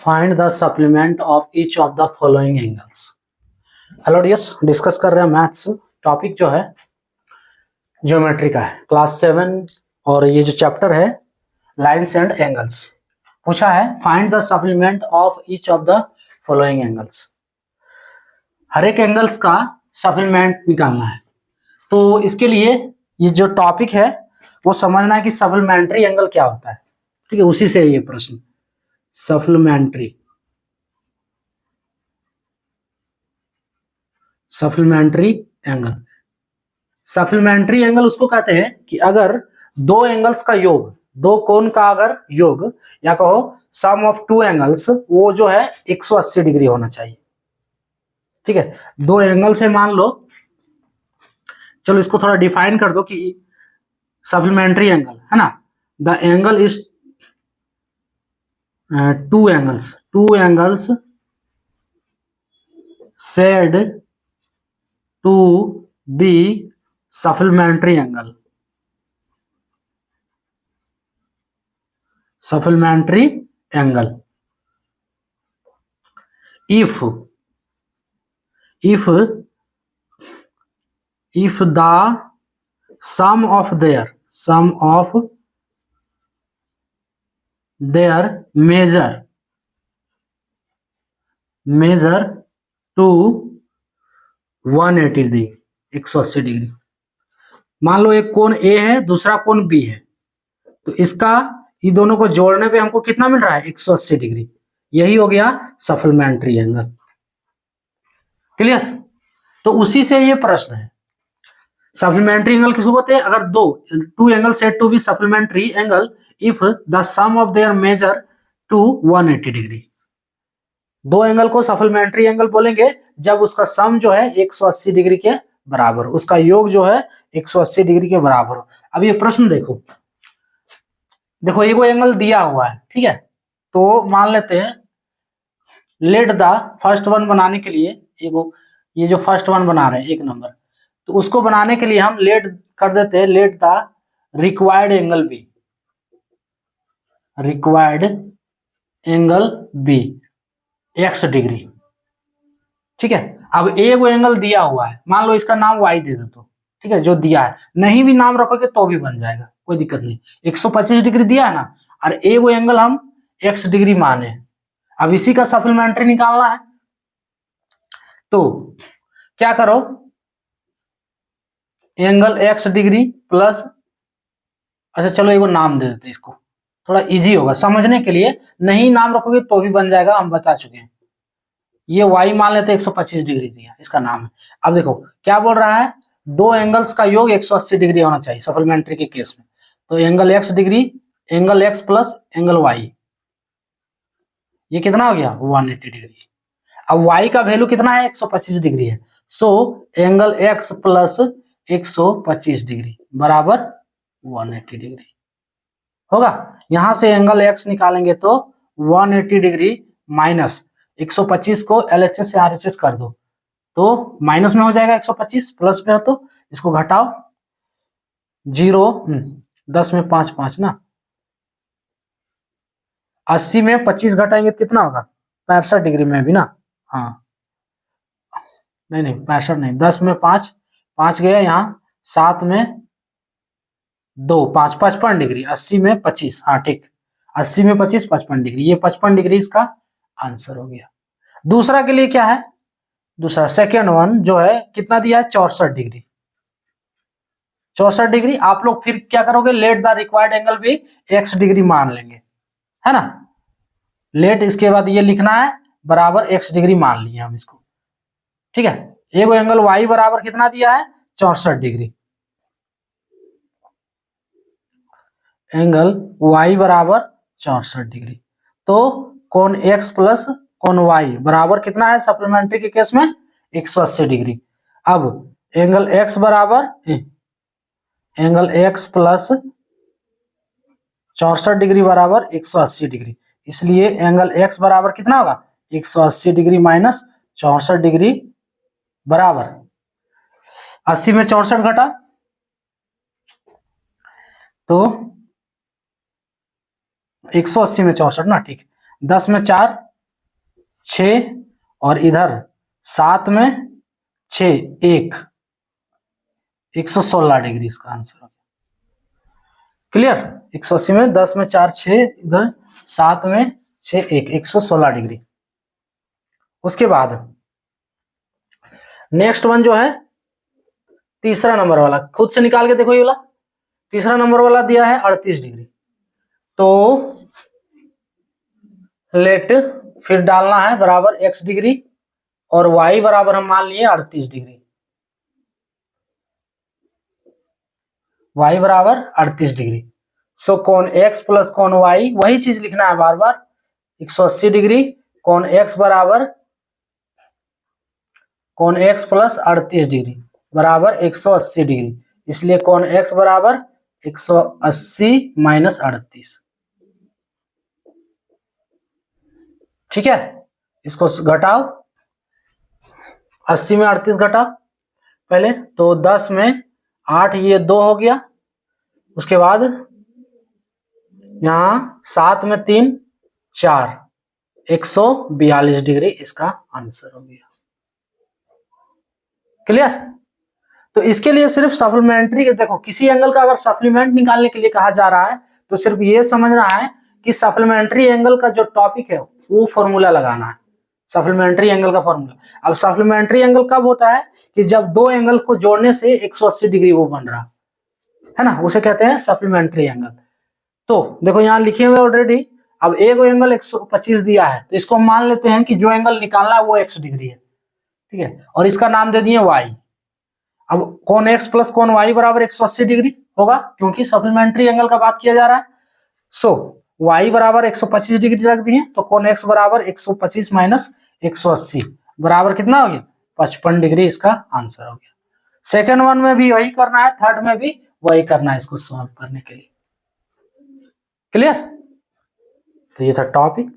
Find the supplement of each of the following angles. Hello dears, discuss कर रहे हैं maths. Topic जो है ज्योमेट्री का है, क्लास 7, और ये जो चैप्टर है लाइन्स एंड एंगल्स। पूछा है find the supplement of each of the following angles. हर एक एंगल्स का सप्लीमेंट निकालना है। तो इसके लिए ये जो टॉपिक है वो समझना है कि सप्लीमेंट्री एंगल क्या होता है। ठीक है, उसी से ये प्रश्न सप्लीमेंट्री एंगल। सप्लीमेंट्री एंगल उसको कहते हैं कि अगर दो एंगल्स का योग, दो कोण का अगर योग, या कहो सम ऑफ टू एंगल्स, वो जो है 180 डिग्री होना चाहिए। ठीक है, दो एंगल से मान लो, चलो इसको थोड़ा डिफाइन कर दो कि सप्लीमेंट्री एंगल है ना, the angle is two angles said to be supplementary angle if the sum of their measure to 180 degree, 180 degree. मान लो एक कोण ए है, दूसरा कोण बी है, तो इसका ये दोनों को जोड़ने पे हमको कितना मिल रहा है? 180 डिग्री। यही हो गया सप्लीमेंट्री एंगल। क्लियर? तो उसी से ये प्रश्न है, सप्लीमेंट्री एंगल किसको बोलते हैं? अगर two angle said to be supplementary angle if the sum of their measure to 180 degree. दो एंगल को सप्लीमेंट्री एंगल बोलेंगे जब उसका सम जो है 180 डिग्री के बराबर, उसका योग जो है 180 डिग्री के बराबर हो। अब ये प्रश्न देखो एगो एंगल दिया हुआ है, ठीक है, तो मान लेते हैं लेट द फर्स्ट वन बनाने के लिए, ये जो फर्स्ट वन बना रहे हैं 1 नंबर, तो उसको बनाने के लिए हम लेट कर देते हैं, let the required angle be x degree. ठीक है, अब एगो एंगल दिया हुआ है, मान लो इसका नाम y दे दो तो, ठीक है, जो दिया है, नहीं भी नाम रखोगे तो भी बन जाएगा, कोई दिक्कत नहीं। 125 डिग्री दिया है ना, और एगो एंगल हम x डिग्री माने। अब इसी का सप्लीमेंट्री निकालना है, तो क्या करो, एंगल x डिग्री प्लस, अच्छा चलो एगो नाम दे देते, इसको थोड़ा इजी होगा समझने के लिए, नहीं नाम रखोगे तो भी बन जाएगा, हम बता चुके हैं। ये y मान लेते 125 डिग्री दिया, इसका नाम है। अब देखो क्या बोल रहा है, दो एंगल्स का योग 180 डिग्री होना चाहिए सप्लीमेंट्री के केस में। तो angle x degree, angle x plus angle y, ये कितना हो गया? 180 डिग्री। अब y का वैल्यू कितना है? 125 डिग्री है। So angle x plus 125 degree बराबर 180 डिग्री होगा। यहां से एंगल x निकालेंगे तो 180 डिग्री माइनस 125 को LHS से RHS कर दो तो माइनस में हो जाएगा 125, प्लस में हो तो इसको घटाओ, 0 10 में 5 5 ना, 80 में 25 घटाएंगे तो कितना होगा? 65 डिग्री में भी ना, हाँ नहीं 65 नहीं, 10 में 5 5 गया यहाँ, 7 में 2 5 55 डिग्री, 80 में 25, हाँ ठीक, 80 में 25 55 डिग्री, ये 55 डिग्री इसका आंसर हो गया। दूसरा के लिए क्या है? दूसरा सेकेंड वन जो है कितना दिया है? 64 डिग्री। 64 डिग्री आप लोग फिर क्या करोगे, लेट द रिक्वायर्ड एंगल भी x डिग्री मान लेंगे, है ना। लेट इसके बाद ये लिखना है बराबर x डिग्री मान लिया हम इसको, ठीक है। एगो एंगल y बराबर कितना दिया है? 64 डिग्री। एंगल y बराबर 64 डिग्री, तो कोण x प्लस कोण y बराबर कितना है सप्लीमेंट्री के केस में? 180 डिग्री। अब एंगल x बराबर एंगल x प्लस 64 डिग्री बराबर 180 डिग्री, इसलिए एंगल x बराबर कितना होगा? 180 डिग्री माइनस 64 डिग्री बराबर 80 में 64 घटा तो 180 में 64 ना, ठीक, 10 में 4 6 और इधर 7 में 6 116 डिग्री इसका आंसर। क्लियर। 180 में 10 में 4 6, इधर 7 में 6 116 डिग्री। उसके बाद नेक्स्ट वन जो है तीसरा नंबर वाला, खुद से निकाल के देखो ये वाला। तीसरा नंबर वाला दिया है 38 डिग्री। तो लेट फिर डालना है बराबर x डिग्री और y बराबर हम मान लिए 38 डिग्री। y बराबर 38 डिग्री। सो कोण x प्लस कोण y, वही चीज लिखना है बार बार, 180 डिग्री। कोण x बराबर कोण x प्लस 38 डिग्री बराबर 180 डिग्री। इसलिए कोण x बराबर 180 माइनस 38। ठीक है, इसको घटाओ, 80 में 38 घटाओ पहले, तो 10 में 8 ये 2 हो गया। उसके बाद यहां 7 में 3 4, 142 डिग्री इसका आंसर हो गया। क्लियर। तो इसके लिए सिर्फ सप्लीमेंट्री, देखो किसी एंगल का अगर सप्लीमेंट निकालने के लिए कहा जा रहा है तो सिर्फ ये समझना है कि सप्लीमेंट्री एंगल का जो टॉपिक है वो फॉर्मूला लगाना है, सप्लीमेंट्री एंगल का फॉर्मूला। अब सप्लीमेंट्री एंगल कब होता है कि जब दो एंगल को जोड़ने से 180 डिग्री वो बन रहा है ना, उसे कहते हैं सप्लीमेंट्री एंगल। तो देखो यहाँ लिखे हुए ऑलरेडी। अब एक एंगल 125 दिया है तो इसको मान लेते हैं कि जो एंगल निकालना है वो x डिग्री है। ठीक है, और इसका नाम दे दिए y। अब कोण x प्लस कोण y बराबर 180 डिग्री होगा क्योंकि सप्लीमेंट्री एंगल का बात किया जा रहा है। सो y बराबर 125 डिग्री रख दिए, तो कोण x बराबर 125 माइनस 180 बराबर कितना हो गया 55 डिग्री इसका आंसर हो गया। सेकेंड वन में भी वही करना है, थर्ड में भी वही करना है इसको सॉल्व करने के लिए। क्लियर। तो ये था टॉपिक।